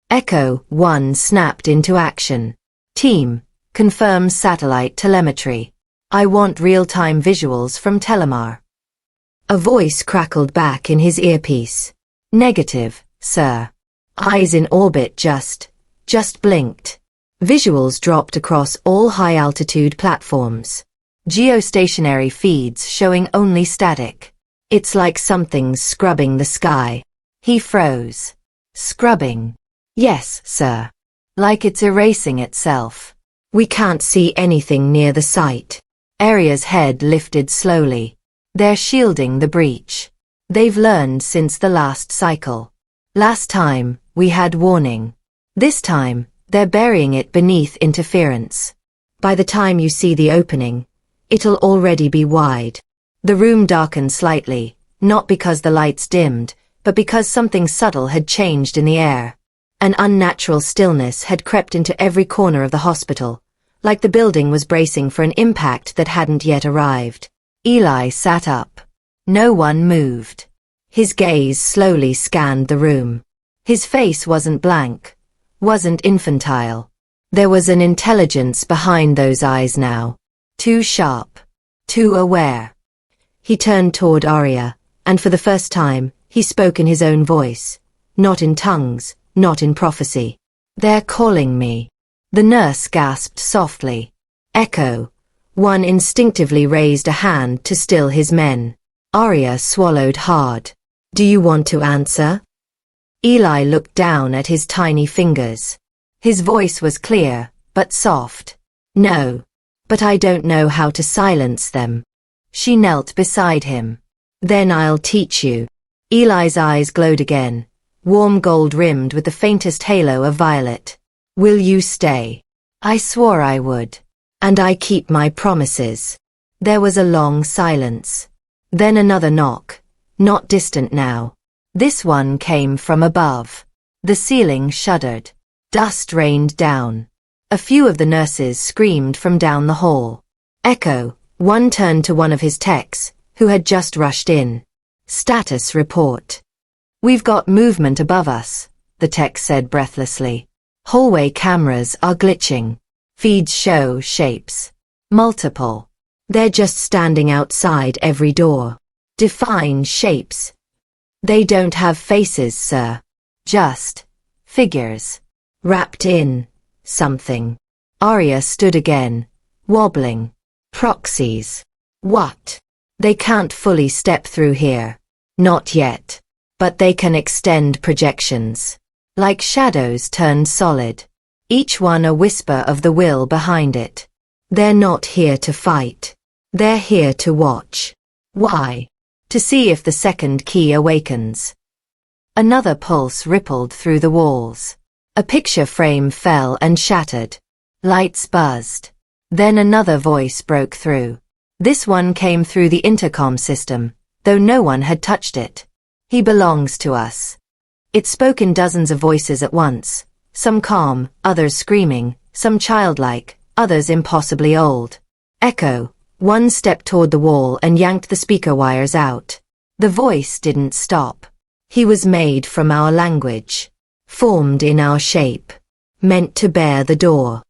Echo One snapped into action. Team, confirm satellite telemetry. I want real-time visuals from Telemar. A voice crackled back in his earpiece. Negative, sir. Eyes in orbit just blinked. Visuals dropped across all high-altitude platforms. Geostationary feeds showing only static. It's like something's scrubbing the sky. He froze. Scrubbing. Yes, sir. Like it's erasing itself. We can't see anything near the site. Arya's head lifted slowly. They're shielding the breach. They've learned since the last cycle. Last time, we had warning. This time, they're burying it beneath interference. By the time you see the opening, it'll already be wide. The room darkened slightly, not because the lights dimmed, but because something subtle had changed in the air. An unnatural stillness had crept into every corner of the hospital, like the building was bracing for an impact that hadn't yet arrived. Eli sat up. No one moved. His gaze slowly scanned the room. His face wasn't blank, wasn't infantile. There was an intelligence behind those eyes now. Too sharp, too aware. He turned toward Arya, and for the first time, he spoke in his own voice. Not in tongues, not in prophecy. They're calling me. The nurse gasped softly. Echo. One instinctively raised a hand to still his men. Arya swallowed hard. Do you want to answer? Eli looked down at his tiny fingers. His voice was clear, but soft. No. But I don't know how to silence them. She knelt beside him. Then I'll teach you. Eli's eyes glowed again, warm gold rimmed with the faintest halo of violet. Will you stay? I swore I would. And I keep my promises. There was a long silence. Then another knock. Not distant now. This one came from above. The ceiling shuddered. Dust rained down. A few of the nurses screamed from down the hall. Echo. One turned to one of his techs, who had just rushed in. Status report. We've got movement above us, the tech said breathlessly. Hallway cameras are glitching. Feeds show shapes. Multiple. They're just standing outside every door. Define shapes. They don't have faces, sir. Just figures. Wrapped in something. Arya stood again, wobbling. Proxies. What? They can't fully step through here. Not yet. But they can extend projections. Like shadows turned solid. Each one a whisper of the will behind it. They're not here to fight. They're here to watch. Why? To see if the second key awakens. Another pulse rippled through the walls. A picture frame fell and shattered. Lights buzzed. Then another voice broke through. This one came through the intercom system, though no one had touched it. He belongs to us. It spoke in dozens of voices at once, some calm, others screaming, some childlike, others impossibly old. Echo. One stepped toward the wall and yanked the speaker wires out. The voice didn't stop. He was made from our language, formed in our shape, meant to bear the door.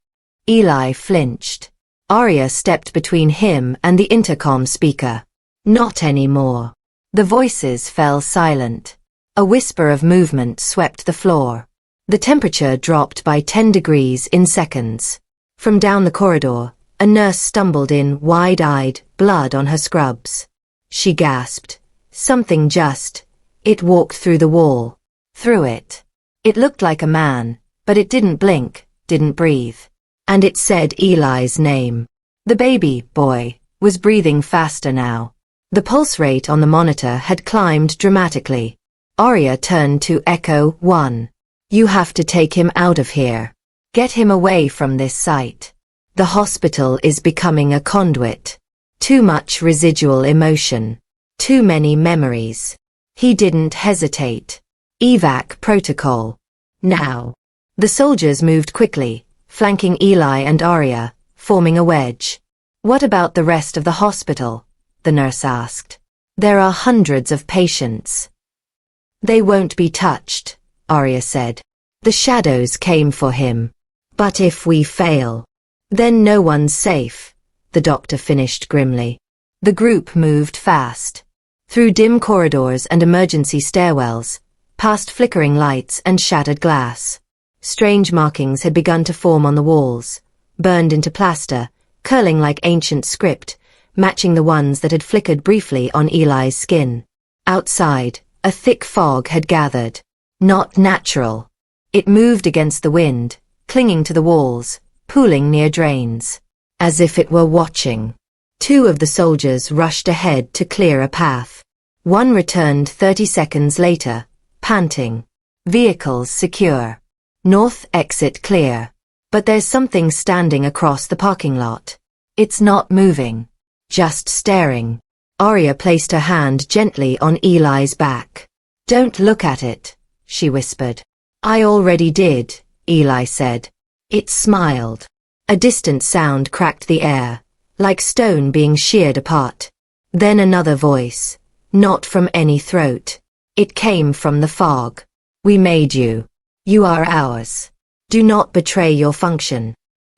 Eli flinched. Arya stepped between him and the intercom speaker. Not anymore. The voices fell silent. A whisper of movement swept the floor. The temperature dropped by 10 degrees in seconds. From down the corridor, a nurse stumbled in, wide-eyed, blood on her scrubs. She gasped. Something just. It walked through the wall. Through it. It looked like a man, but it didn't blink, didn't breathe. And it said Eli's name. The baby boy was breathing faster now. The pulse rate on the monitor had climbed dramatically. Arya turned to Echo 1. You have to take him out of here. Get him away from this site. The hospital is becoming a conduit. Too much residual emotion. Too many memories. He didn't hesitate. Evac protocol. Now. The soldiers moved quickly, flanking Eli and Arya, forming a wedge. What about the rest of the hospital? The nurse asked. There are hundreds of patients. They won't be touched, Arya said. The shadows came for him. But if we fail, then no one's safe, the doctor finished grimly. The group moved fast. Through dim corridors and emergency stairwells, past flickering lights and shattered glass. Strange markings had begun to form on the walls, burned into plaster, curling like ancient script, matching the ones that had flickered briefly on Eli's skin. Outside, a thick fog had gathered. Not natural. It moved against the wind, clinging to the walls, pooling near drains. As if it were watching. 2 of the soldiers rushed ahead to clear a path. One returned 30 seconds later, panting. Vehicles secure. North exit clear. But there's something standing across the parking lot. It's not moving. Just staring. Arya placed her hand gently on Eli's back. Don't look at it, she whispered. I already did, Eli said. It smiled. A distant sound cracked the air, like stone being sheared apart. Then another voice, not from any throat. It came from the fog. We made you. You are ours. Do not betray your function.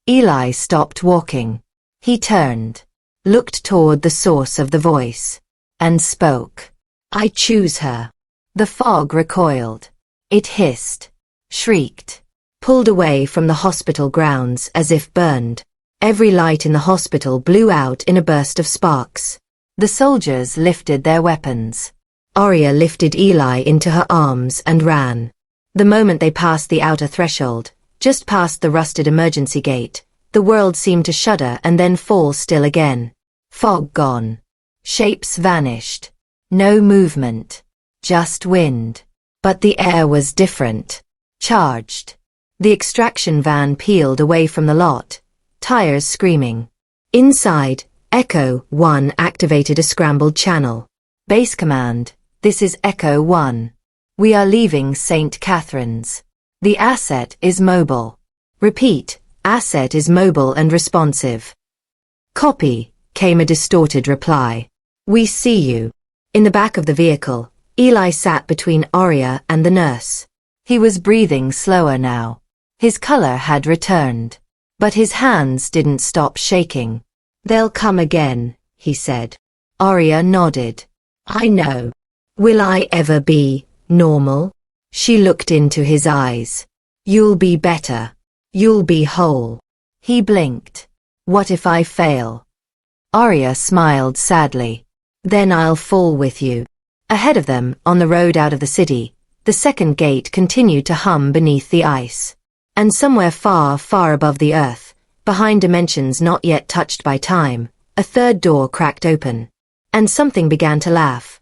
Eli stopped walking. He turned, looked toward the source of the voice, and spoke. I choose her. The fog recoiled. It hissed, shrieked, pulled away from the hospital grounds as if burned. Every light in the hospital blew out in a burst of sparks. The soldiers lifted their weapons. Arya lifted Eli into her arms and ran. The moment they passed the outer threshold, just past the rusted emergency gate, the world seemed to shudder and then fall still again. Fog gone. Shapes vanished. No movement. Just wind. But the air was different. Charged. The extraction van peeled away from the lot, tires screaming. Inside, Echo 1 activated a scrambled channel. Base command, this is Echo 1. We are leaving St. Catherine's. The asset is mobile. Repeat, asset is mobile and responsive. Copy, came a distorted reply. We see you. In the back of the vehicle, Eli sat between Arya and the nurse. He was breathing slower now. His color had returned. But his hands didn't stop shaking. They'll come again, he said. Arya nodded. I know. Will I ever be normal? She looked into his eyes. You'll be better. You'll be whole. He blinked. What if I fail? Arya smiled sadly. Then I'll fall with you. Ahead of them, on the road out of the city, the second gate continued to hum beneath the ice. And somewhere far, far above the earth, behind dimensions not yet touched by time, a third door cracked open. And something began to laugh.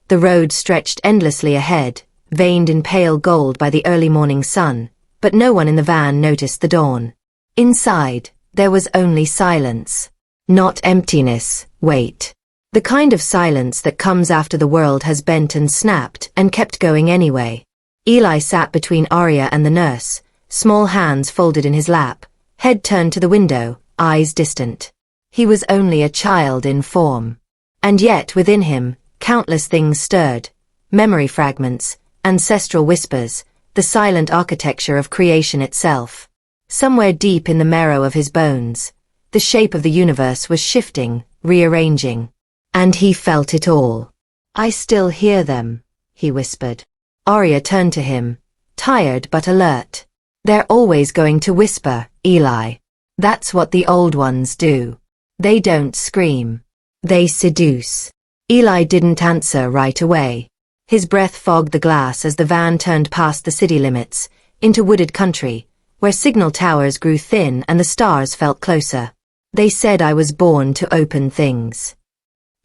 The road stretched endlessly ahead, veined in pale gold by the early morning sun, but no one in the van noticed the dawn. Inside, there was only silence. Not emptiness, wait. The kind of silence that comes after the world has bent and snapped and kept going anyway. Eli sat between Arya and the nurse, small hands folded in his lap, head turned to the window, eyes distant. He was only a child in form. And yet within him, countless things stirred. Memory fragments, ancestral whispers, the silent architecture of creation itself. Somewhere deep in the marrow of his bones, the shape of the universe was shifting, rearranging. And he felt it all. I still hear them, he whispered. Arya turned to him, tired but alert. They're always going to whisper, Eli. That's what the old ones do. They don't scream. They seduce. Eli didn't answer right away. His breath fogged the glass as the van turned past the city limits, into wooded country, where signal towers grew thin and the stars felt closer. They said I was born to open things.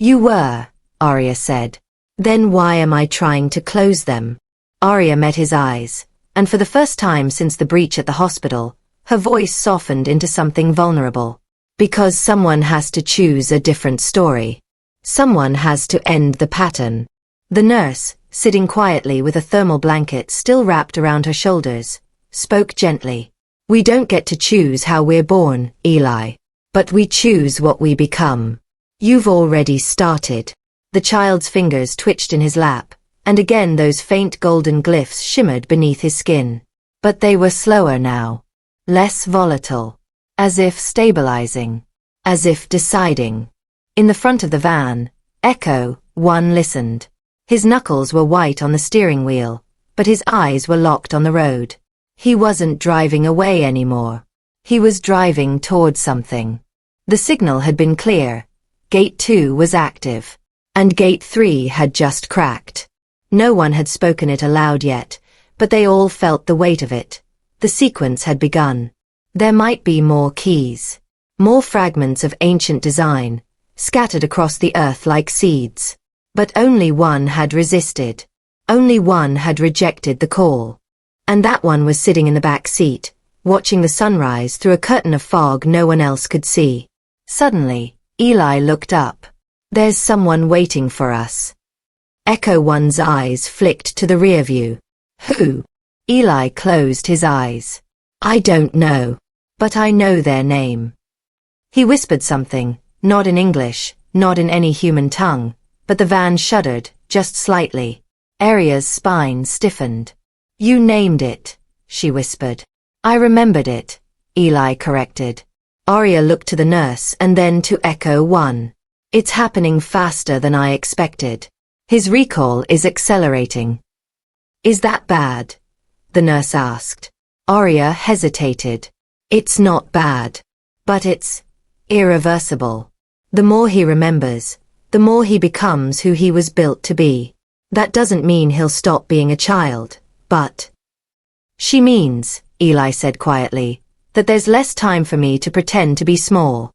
You were, Arya said. Then why am I trying to close them? Arya met his eyes, and for the first time since the breach at the hospital, her voice softened into something vulnerable. Because someone has to choose a different story. Someone has to end the pattern. The nurse, sitting quietly with a thermal blanket still wrapped around her shoulders, spoke gently. We don't get to choose how we're born, Eli. But we choose what we become. You've already started. The child's fingers twitched in his lap, and again those faint golden glyphs shimmered beneath his skin. But they were slower now. Less volatile. As if stabilizing. As if deciding. In the front of the van, Echo, one listened. His knuckles were white on the steering wheel, but his eyes were locked on the road. He wasn't driving away anymore. He was driving toward something. The signal had been clear. Gate 2 was active. And Gate 3 had just cracked. No one had spoken it aloud yet, but they all felt the weight of it. The sequence had begun. There might be more keys. More fragments of ancient design, scattered across the earth like seeds. But only one had resisted. Only one had rejected the call. And that one was sitting in the back seat, watching the sunrise through a curtain of fog no one else could see. Suddenly, Eli looked up. There's someone waiting for us. Echo One's eyes flicked to the rear view. Who? Eli closed his eyes. I don't know. But I know their name. He whispered something, not in English, not in any human tongue, but the van shuddered, just slightly. Arya's spine stiffened. You named it, she whispered. I remembered it, Eli corrected. Arya looked to the nurse and then to Echo One. It's happening faster than I expected. His recall is accelerating. Is that bad? The nurse asked. Arya hesitated. It's not bad. But it's irreversible. The more he remembers, the more he becomes who he was built to be. That doesn't mean he'll stop being a child, but... She means, Eli said quietly, that there's less time for me to pretend to be small.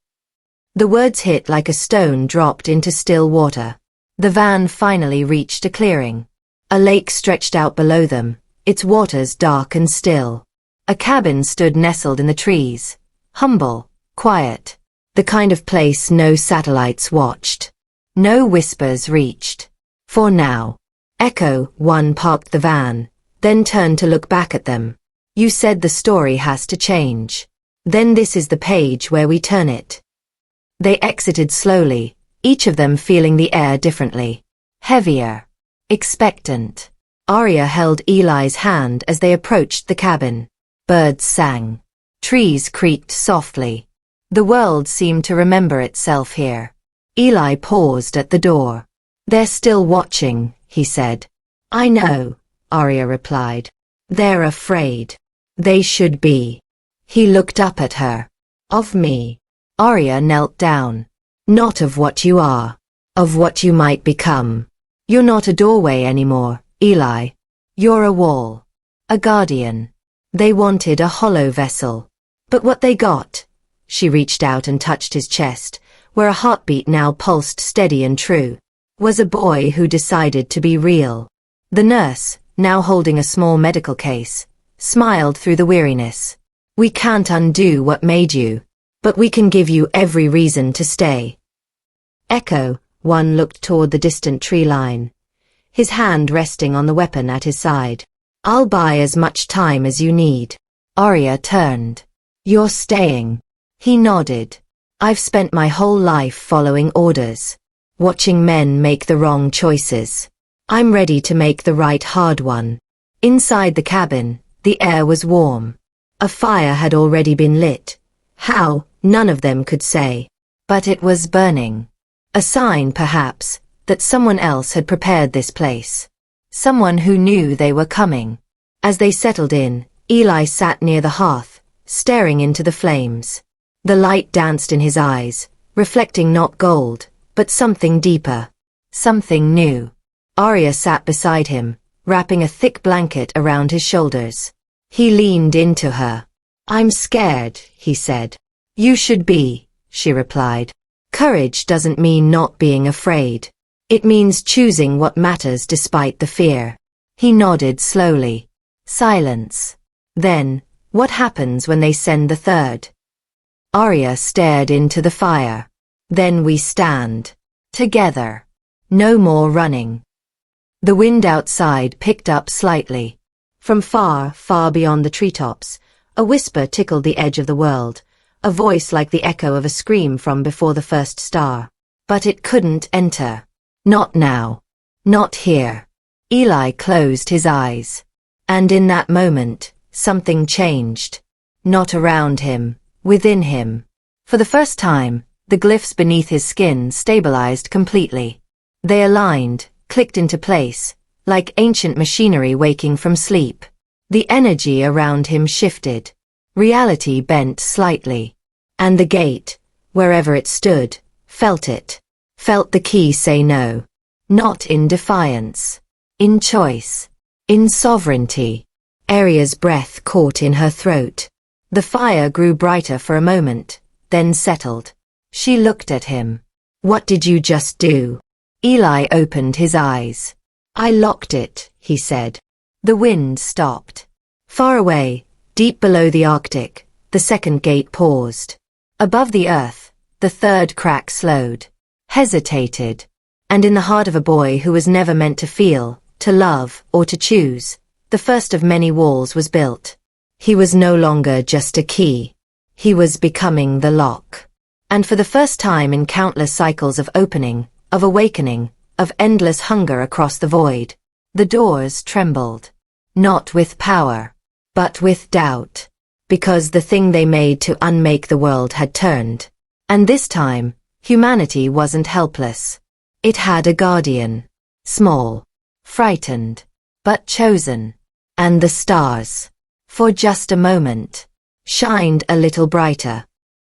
The words hit like a stone dropped into still water. The van finally reached a clearing. A lake stretched out below them, its waters dark and still. A cabin stood nestled in the trees, humble, quiet, the kind of place no satellites watched. No whispers reached. For now. Echo One parked the van, then turned to look back at them. You said the story has to change. Then this is the page where we turn it. They exited slowly, each of them feeling the air differently. Heavier. Expectant. Arya held Eli's hand as they approached the cabin. Birds sang. Trees creaked softly. The world seemed to remember itself here. Eli paused at the door. They're still watching, he said. I know, Arya replied. They're afraid. They should be. He looked up at her. Of me. Arya knelt down. Not of what you are. Of what you might become. You're not a doorway anymore, Eli. You're a wall. A guardian. They wanted a hollow vessel. But what they got? She reached out and touched his chest, where a heartbeat now pulsed steady and true. Was a boy who decided to be real. The nurse, now holding a small medical case, smiled through the weariness. We can't undo what made you, but we can give you every reason to stay. Echo, one looked toward the distant tree line, his hand resting on the weapon at his side. I'll buy as much time as you need. Arya turned. You're staying. He nodded. I've spent my whole life following orders, watching men make the wrong choices. I'm ready to make the right hard one. Inside the cabin, the air was warm. A fire had already been lit. How, none of them could say. But it was burning. A sign, perhaps, that someone else had prepared this place. Someone who knew they were coming. As they settled in, Eli sat near the hearth, staring into the flames. The light danced in his eyes, reflecting not gold, but something deeper. Something new. Arya sat beside him, wrapping a thick blanket around his shoulders. He leaned into her. I'm scared, he said. You should be, she replied. Courage doesn't mean not being afraid. It means choosing what matters despite the fear. He nodded slowly. Silence. Then, what happens when they send the third? Arya stared into the fire. Then we stand. Together. No more running. The wind outside picked up slightly. From far, far beyond the treetops, a whisper tickled the edge of the world, a voice like the echo of a scream from before the first star. But it couldn't enter. Not now. Not here. Eli closed his eyes. And in that moment, something changed. Not around him, within him. For the first time, the glyphs beneath his skin stabilized completely. They aligned, clicked into place, like ancient machinery waking from sleep. The energy around him shifted. Reality bent slightly. And the gate, wherever it stood, felt it. Felt the key say no. Not in defiance. In choice. In sovereignty. Arya's breath caught in her throat. The fire grew brighter for a moment, then settled. She looked at him. What did you just do? Eli opened his eyes. I locked it, he said. The wind stopped. Far away, deep below the Arctic, the second gate paused. Above the earth, the third crack slowed. Hesitated. And in the heart of a boy who was never meant to feel, to love, or to choose, the first of many walls was built. He was no longer just a key. He was becoming the lock. And for the first time in countless cycles of opening, of awakening, of endless hunger across the void, the doors trembled. Not with power, but with doubt. Because the thing they made to unmake the world had turned. And this time, humanity wasn't helpless. It had a guardian. Small. Frightened. But chosen. And the stars, for just a moment, shined a little brighter.